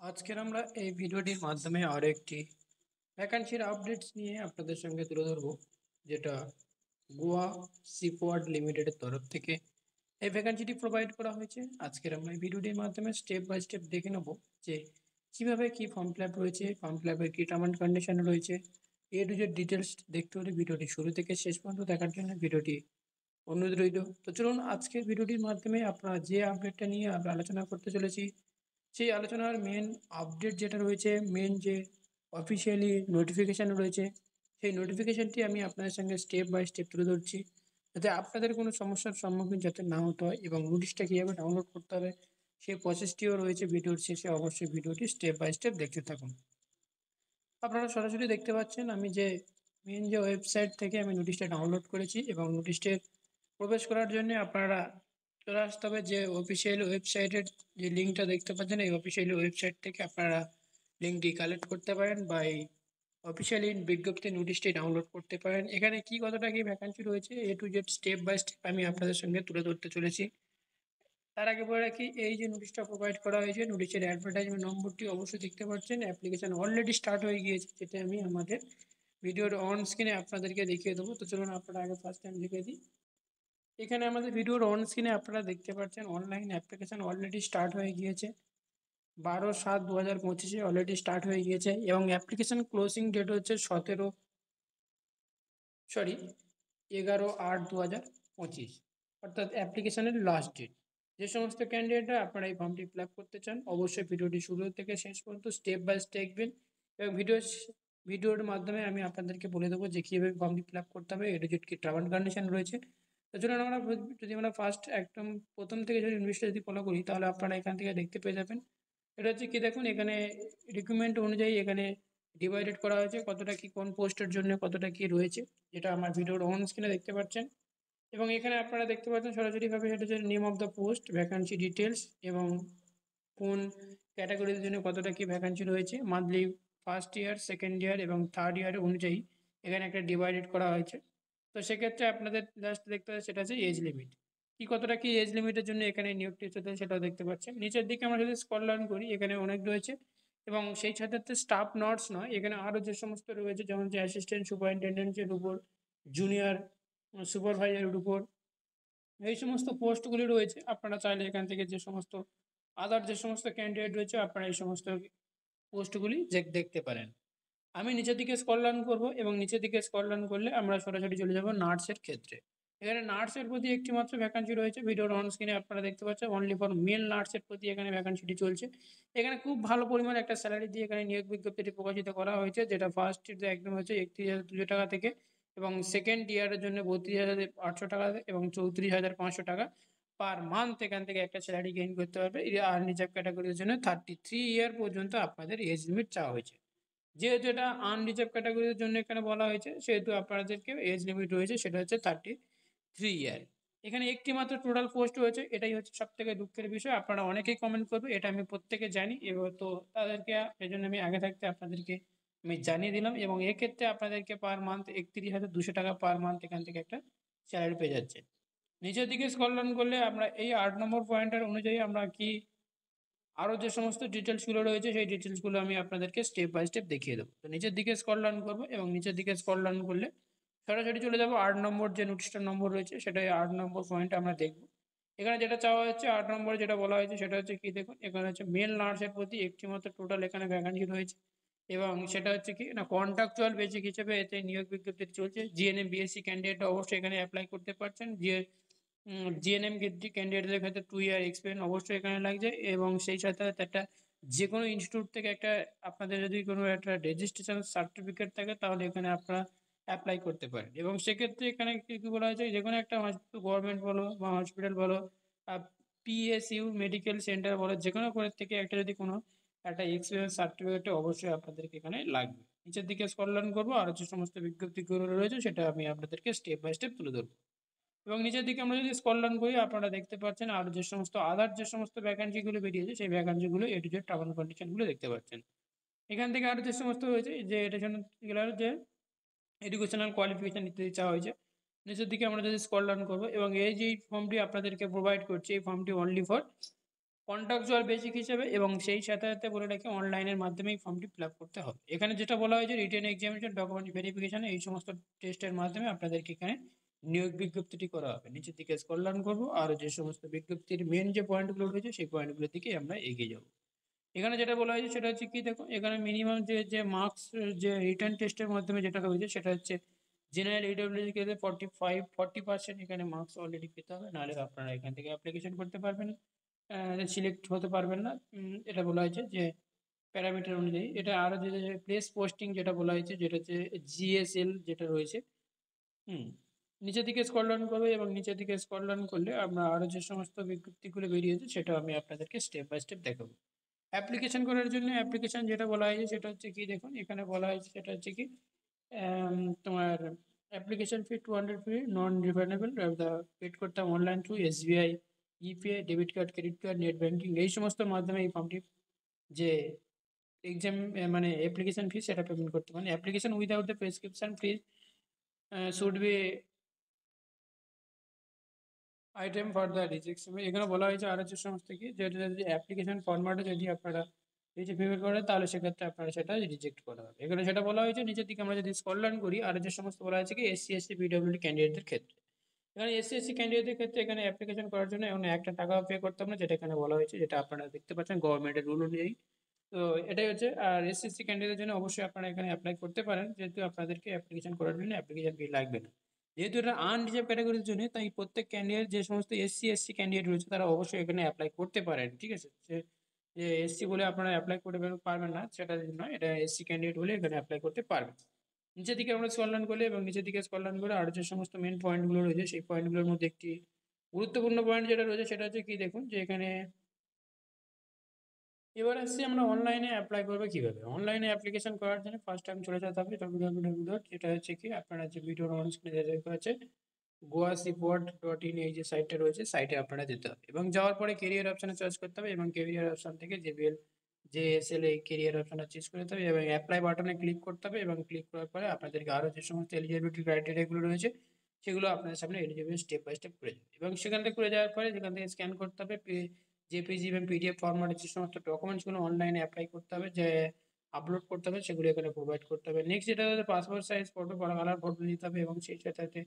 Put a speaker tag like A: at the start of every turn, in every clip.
A: আজকের আমরা এই ভিডিওটির মাধ্যমে আরো একটি ভ্যাকান্সির আপডেটস নিয়ে আপনাদের সঙ্গে তুলে ধরবো, যেটা গোয়া সিপোয়ার্ড লিমিটেডের তরফ থেকে এই ভ্যাকান্সিটি প্রোভাইড করা হয়েছে। আজকের আমরা এই ভিডিওটির মাধ্যমে স্টেপ বাই স্টেপ দেখে নেব যে কিভাবে কি ফর্ম ফিল আপ রয়েছে, ফর্ম ফিল আপের কী টার্ম অ্যান্ড কন্ডিশন রয়েছে। এ টু জেড ডিটেলস দেখতে হলে ভিডিওটি শুরু থেকে শেষ পর্যন্ত দেখার জন্য ভিডিওটি অনুরোধ রইল। তো চলুন আজকের ভিডিওটির মাধ্যমে আপনারা যে আপডেটটা নিয়ে আমরা আলোচনা করতে চলেছি, সেই আলোচনার মেন আপডেট যেটা রয়েছে, মেন যে অফিসিয়ালি নোটিফিকেশান রয়েছে, সেই নোটিফিকেশানটি আমি আপনাদের সঙ্গে স্টেপ বাই স্টেপ তুলে ধরছি, যাতে আপনাদের কোনো সমস্যার সম্মুখীন যাতে না হতে হয় এবং নোটিশটা কীভাবে ডাউনলোড করতে হবে সেই প্রসেসটিও রয়েছে ভিডিওর শেষে। অবশ্যই ভিডিওটি স্টেপ বাই স্টেপ দেখতে থাকুন। আপনারা সরাসরি দেখতে পাচ্ছেন আমি যে মেন যে ওয়েবসাইট থেকে আমি নোটিশটা ডাউনলোড করেছি, এবং নোটিশটি প্রবেশ করার জন্য আপনারা চলে আসতে হবে যে অফিসিয়াল ওয়েবসাইটের যে লিঙ্কটা দেখতে পাচ্ছেন, এই অফিসিয়াল ওয়েবসাইট থেকে আপনারা লিঙ্কটি কালেক্ট করতে পারেন বা এই অফিসিয়ালি বিজ্ঞপ্তি নোটিশটি ডাউনলোড করতে পারেন। এখানে কি কতটা কি ভ্যাকান্সি রয়েছে A to Z step by step আমি আপনাদের সঙ্গে তুলে ধরতে চলেছি। তার আগে বলে রাখি, এই যে নোটিশটা প্রোভাইড করা হয়েছে, নোটিশের অ্যাডভার্টাইজমেন্ট নম্বরটি অবশ্যই দেখতে পাচ্ছেন। অ্যাপ্লিকেশন অলরেডি স্টার্ট হয়ে গিয়েছে, যেটা আমি আমাদের ভিডিওর অন স্ক্রিনে আপনাদেরকে দেখিয়ে দেবো। তো চলুন আপনারা আগে ফার্স্ট টাইম লিখে দিই। এখানে আমাদের ভিডিওর অন স্ক্রিনে আপনারা দেখতে পাচ্ছেন অনলাইন অ্যাপ্লিকেশন অলরেডি স্টার্ট হয়ে গিয়েছে। 12/7/2025 অলরেডি স্টার্ট হয়ে গিয়েছে, এবং অ্যাপ্লিকেশন ক্লোজিং ডেট হচ্ছে 11/8/2025, অর্থাৎ অ্যাপ্লিকেশনের লাস্ট ডেট। যে সমস্ত ক্যান্ডিডেটরা আপনারা এই ফর্মটি ফিল আপ করতে চান, অবশ্যই ভিডিওটি শুরু থেকে শেষ পর্যন্ত স্টেপ বাই স্টেপ দেখবেন, এবং ভিডিওর মাধ্যমে আমি আপনাদেরকে বলে দেবো যে কীভাবে ফর্মটি ফিল আপ করতে হবে, এডিট কি টার্ম অ্যান্ড কন্ডিশন রয়েছে। তো চলুন আমরা যদি আমরা ফার্স্ট একদম প্রথম থেকে যদি ইংলিশটা যদি ফলো করি, তাহলে আপনারা এখান থেকে দেখতে পেয়ে যাবেন। এটা হচ্ছে কি, দেখুন এখানে রিক্রুটমেন্ট অনুযায়ী এখানে ডিভাইডেড করা হয়েছে কতটা কি কোন পোস্টের জন্য কতটা কি রয়েছে, যেটা আমার ভিডিওর অন স্ক্রিনে দেখতে পাচ্ছেন। এবং এখানে আপনারা দেখতে পাচ্ছেন সরাসরিভাবে সেটা হচ্ছে name of the post, vacancy details, এবং কোন ক্যাটাগরির জন্য কতটা কি ভ্যাকান্সি রয়েছে, monthly first year, second year এবং থার্ড ইয়ার অনুযায়ী এখানে একটা ডিভাইডেড করা হয়েছে। তো সেক্ষেত্রে আপনাদের জাস্ট দেখতে হবে সেটা হচ্ছে এজ লিমিট, কি কতটা কি এজ লিমিটের জন্য এখানে নিয়োগটি হচ্ছে সেটাও দেখতে পাচ্ছেন। নিচের দিকে আমরা যদি স্ক্রল ডাউন করি, এখানে অনেক রয়েছে, এবং সেই সাথে স্টাফ নার্স নয়, এখানে আরও যে সমস্ত রয়েছে, যেমন যে অ্যাসিস্ট্যান্ট সুপারিনটেন্ডেন্টের উপর, জুনিয়র সুপারভাইজারের উপর, এই সমস্ত পোস্টগুলি রয়েছে। আপনারা চাইলে এখান থেকে যে সমস্ত আদার যে সমস্ত ক্যান্ডিডেট রয়েছে, আপনারা এই সমস্ত পোস্টগুলি দেখতে পারেন। আমি নিচের দিকে স্ক্রল ডাউন করবো, এবং নিচের দিকে স্ক্রল ডাউন করলে আমরা সরাসরি চলে যাব নার্সের ক্ষেত্রে। এখানে নার্সের প্রতি একটি মাত্র ভ্যাকান্সি রয়েছে, ভিডিওর অন স্ক্রিনে আপনারা দেখতে পাচ্ছেন অনলি ফর মেল নার্সের প্রতি এখানে ভ্যাকান্সিটি চলছে। এখানে খুব ভালো পরিমাণে একটা স্যালারি দিয়ে এখানে নিয়োগ বিজ্ঞপ্তিটি প্রকাশিত করা হয়েছে, যেটা ফার্স্ট একদম হচ্ছে 31,200 টাকা থেকে, এবং সেকেন্ড ইয়ারের জন্য 32,800 টাকা এবং 34,500 টাকা পার মান্থ এখান থেকে একটা স্যালারি গেইন করতে পারবে। আর রিজার্ভ ক্যাটাগরির জন্য 33 ইয়ার পর্যন্ত আপনাদের এজ লিমিট চাওয়া হয়েছে। যেহেতু এটা আনরিজার্ভ ক্যাটাগরির জন্য এখানে বলা হয়েছে, সেহেতু আপনাদেরকে এজ লিমিট রয়েছে সেটা হচ্ছে 33 ইয়ার। এখানে একটি মাত্র টোটাল পোস্ট রয়েছে, এটাই হচ্ছে সব থেকে দুঃখের বিষয়। আপনারা অনেকেই কমেন্ট করবে, এটা আমি প্রত্যেকে জানি, এবার তো তাদেরকে এই জন্য আমি আগে থাকতে আপনাদেরকে আমি জানিয়ে দিলাম, এবং এক্ষেত্রে আপনাদেরকে পার মান্থ 31,200 টাকা পার মান্থ এখান থেকে একটা স্যালারি পেয়ে যাচ্ছে। নিচের দিকে স্ক্রল ডাউন করলে আমরা এই 8 নম্বর পয়েন্টের অনুযায়ী আমরা কি আরও যে সমস্ত ডিটেলসগুলো রয়েছে, সেই ডিটেলসগুলো আমি আপনাদেরকে স্টেপ বাই স্টেপ দেখিয়ে দেবো। তো নিচের দিকে স্ক্রল ডাউন করবো, এবং নিচের দিকে স্ক্রল ডাউন করলে সরাসরি চলে যাবো 8 নম্বর যে নোটিশটার নম্বর রয়েছে, সেটাই 8 নম্বর পয়েন্টে আমরা দেখবো। এখানে যেটা চাওয়া হচ্ছে 8 নম্বরে যেটা বলা হয়েছে সেটা হচ্ছে কি, দেখুন এখানে হচ্ছে মেল নার্সের প্রতি একটি মাত্র টোটাল এখানে ভ্যাকান্সি রয়েছে, এবং সেটা হচ্ছে কি না, কন্ট্রাকচুয়াল বেসিক হিসেবে এতে নিয়োগ বিজ্ঞপ্তি চলছে। জিএনএম বিএসসি ক্যান্ডিডেট অবশ্যই এখানে অ্যাপ্লাই করতে পারছেন। জিএনএম ক্যান্ডিডেটদের ক্ষেত্রে 2 ইয়ার এক্সপিরিয়েন্স অবশ্যই এখানে লাগছে, এবং সেই সাথে সাথে একটা যে কোনো ইনস্টিটিউট থেকে একটা আপনাদের যদি কোনো একটা রেজিস্ট্রেশন সার্টিফিকেট থাকে, তাহলে এখানে আপনারা অ্যাপ্লাই করতে পারেন। এবং সেক্ষেত্রে এখানে কী কী বলা হয়েছে, যে কোনো একটা গভর্নমেন্ট বলো বা হসপিটাল বলো, পিএসইউ মেডিকেল সেন্টার বলো, যে কোনো করে থেকে একটা যদি কোনো একটা এক্সপিরিয়েন্স সার্টিফিকেট অবশ্যই আপনাদেরকে এখানে লাগবে। নিচের দিকে স্ক্রল ডাউন করবো, আর যে সমস্ত বিজ্ঞপ্তিগুলো রয়েছে সেটা আমি আপনাদেরকে স্টেপ বাই স্টেপ তুলে ধরবো। এবং নিচের দিকে আমরা যদি স্ক্রল ডাউন করি, আপনারা দেখতে পাচ্ছেন আর যে সমস্ত আদার যে সমস্ত ভ্যাকান্সিগুলো বেরিয়েছে, সেই ভ্যাকান্সিগুলো এ টু জেড টার্ম অ্যান্ড কন্ডিশনগুলো দেখতে পাচ্ছেন। এখান থেকে আরও যে সমস্ত রয়েছে, যে এডুকেশনাল যে এডুকেশনাল কোয়ালিফিকেশান ইত্যাদি চাওয়া হয়েছে। নিচের দিকে আমরা যদি স্ক্রল ডাউন করবো, এবং এই যে ফর্মটি আপনাদেরকে প্রোভাইড করছে, এই ফর্মটি অনলি ফর কন্ট্রাকচুয়াল বেসিক হিসেবে এবং সেই সাথে সাথে বলে রাখি অনলাইনের মাধ্যমে এই ফর্মটি ফিল আপ করতে হবে। এখানে যেটা বলা হয়েছে রিটেন এক্সামিনেশন, ডকুমেন্ট ভেরিফিকেশন এই সমস্ত টেস্টের মাধ্যমে আপনাদেরকে এখানে নিয়োগ বিজ্ঞপ্তিটি করা হবে। নিচের দিকে স্ক্রল ডাউন করবো আর যে সমস্ত বিজ্ঞপ্তির মেন যে পয়েন্টগুলো রয়েছে সেই পয়েন্টগুলোর দিকে আমরা এগিয়ে যাব। এখানে যেটা বলা হয়েছে সেটা হচ্ছে কি দেখুন, এখানে মিনিমাম যে মার্কস যে রিটেন টেস্টের মাধ্যমে যেটা রয়েছে সেটা হচ্ছে জেনারেল ইডব্লিউএস ক্ষেত্রে 40% এখানে মার্কস অলরেডি পেতে হবে, নাহলে আপনারা এখান থেকে অ্যাপ্লিকেশন করতে পারবেন, সিলেক্ট হতে পারবেন না। এটা বলা হয়েছে যে প্যারামিটার অনুযায়ী। এটা আরও যে প্লেস পোস্টিং যেটা বলা হয়েছে যেটা হচ্ছে জিএসএল যেটা রয়েছে। হুম নিচের দিকে স্ক্রল ডাউন করবে এবং নিচের দিকে স্ক্রল ডাউন করলে আমরা আরও যে সমস্ত বিজ্ঞপ্তিগুলো বেরিয়েছে সেটা আমি আপনাদেরকে স্টেপ বাই স্টেপ দেখাবো। অ্যাপ্লিকেশন করার জন্য অ্যাপ্লিকেশন যেটা বলা হয়েছে সেটা হচ্ছে কি দেখুন, এখানে বলা হয়েছে সেটা হচ্ছে কি তোমার অ্যাপ্লিকেশন ফি 200 ফি নন রিফান্ডেবল, পেড করতে হবে online through SBI, UPI, debit card, credit card, net banking এই সমস্ত মাধ্যমে এই ফর্মটি যে এক্সাম মানে অ্যাপ্লিকেশন ফি সেটা পেমেন্ট করতে পারেন। Application without the prescription fee should be item for the rejection. এখানে বলা হয়েছে আরও যে সমস্ত কি যেটা যদি অ্যাপ্লিকেশন ফরম্যাটে যদি আপনারা এই যে পেমেন্ট করেন তাহলে সেক্ষেত্রে আপনারা সেটা রিজেক্ট করা হবে। এখানে সেটা বলা হয়েছে নিচের দিকে আমরা যদি স্ক্রল ডাউন করি আর যে সমস্ত বলা হয়েছে কি এসসি এসটি পিডব্লিউডি ক্যান্ডিডেটদের ক্ষেত্রে। এখানে এসসি এসটি ক্যান্ডিডেটদের ক্ষেত্রে এখানে অ্যাপ্লিকেশন করার জন্য এখানে একটা টাকা পে করতে হবে না, যেটা এখানে বলা হয়েছে, যেটা আপনারা দেখতে পাচ্ছেন গভর্নমেন্টের রুল অনুযায়ী। তো এটাই হচ্ছে। আর এসসি এসটি ক্যান্ডিডেটের জন্য অবশ্যই আপনারা এখানে অ্যাপ্লাই করতে পারেন, যেহেতু আপনাদেরকে অ্যাপ্লিকেশন করার জন্য অ্যাপ্লিকেশন ফি লাগবে না। যেহেতু এটা আনরিজার্ভ ক্যাটাগরির জন্য তাই প্রত্যেক ক্যান্ডিডেট যে সমস্ত এসসি এসটি ক্যান্ডিডেট রয়েছে তারা অবশ্যই এখানে অ্যাপ্লাই করতে পারেন, ঠিক আছে। যে এসসি বলে আপনারা অ্যাপ্লাই করতে পারবেন না সেটা নয়, এটা এসসি ক্যান্ডিডেট হলে এখানে অ্যাপ্লাই করতে পারবেন। নিচের দিকে আমরা স্ক্রল ডাউন করলে এবং নিচের দিকে স্ক্রল ডাউন করে আর যে সমস্ত মেন পয়েন্টগুলো রয়েছে সেই পয়েন্টগুলোর মধ্যে একটি গুরুত্বপূর্ণ পয়েন্ট যেটা রয়েছে সেটা হচ্ছে কি দেখুন, যে এখানে এবার আসছি আমরা অনলাইনে অ্যাপ্লাই করবে কিভাবে। অনলাইনে অ্যাপ্লিকেশন করার জন্য ফার্স্ট টাইম চলে যেতে হবে www. যেটা হচ্ছে কি আপনারা যে ভিডিওর অন স্ক্রিনে দেখা যাচ্ছে goasipod.in এই যে সাইটটা রয়েছে সাইটে আপনারা যেতে হবে এবং যাওয়ার পরে কেরিয়ার অপশানে চয়েস করতে হবে এবং কেরিয়ার অপশান থেকে জেএসএল এই কেরিয়ার অপশানটা চুজ করে দিতে হবে এবং অ্যাপ্লাই বাটনে ক্লিক করতে হবে এবং ক্লিক করার পরে আপনাদেরকে আরও যে সমস্ত এলিজিবিলিটি ক্রাইটেরিয়াগুলো রয়েছে সেগুলো আপনাদের সামনে এলিজিবল স্টেপ বাই স্টেপ করে যাবে এবং সেখান থেকে করে যাওয়ার পরে যেখান থেকে স্ক্যান করতে হবে জেপিজি এবং পিডিএফ ফরম্যাটে যে সমস্ত ডকুমেন্টসগুলো অনলাইনে অ্যাপ্লাই করতে হবে, যে আপলোড করতে হবে সেগুলো এখানে প্রোভাইড করতে হবে। নেক্সট যেটা হচ্ছে passport size photo colour photo দিতে হবে এবং সেই সাথে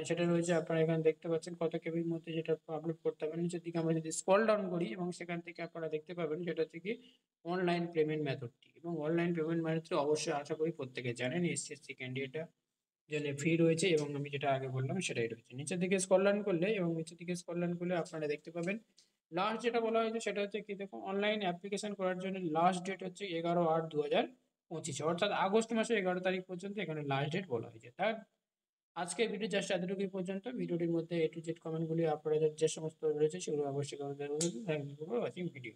A: সেটা রয়েছে আপনারা এখানে দেখতে পাচ্ছেন কত কেবির মধ্যে যেটা আপলোড করতে হবে। নিচের দিকে আমরা যদি স্ক্রল ডাউন করি এবং সেখান থেকে আপনারা দেখতে পাবেন সেটা হচ্ছে কি অনলাইন পেমেন্ট মেথডটি এবং অনলাইন পেমেন্ট মেথডটি অবশ্যই আশা করি প্রত্যেকে জানেন এসসি এসটি ক্যান্ডিডেটরা জন্য ফ্রি রয়েছে এবং আমি যেটা আগে বললাম সেটাই রয়েছে। নিচের দিকে স্ক্রল ডাউন করলে এবং নিচের দিকে স্ক্রল ডাউন করলে আপনারা দেখতে পাবেন লাস্ট যেটা বলা হয়েছে সেটা হচ্ছে কি দেখুন, অনলাইন অ্যাপ্লিকেশন করার জন্য লাস্ট ডেট হচ্ছে 11/8/2025, অর্থাৎ আগস্ট মাসের 11 তারিখ পর্যন্ত এখানে লাস্ট ডেট বলা হয়েছে। তার আজকের ভিডিও জাস্ট এতটুকুই পর্যন্ত। ভিডিওটির মধ্যে A to Z কমেন্টগুলি আপনারা যে সমস্ত রয়েছে সেগুলো অবশ্যই কমেন্ট করবেন। Thank you for watching video.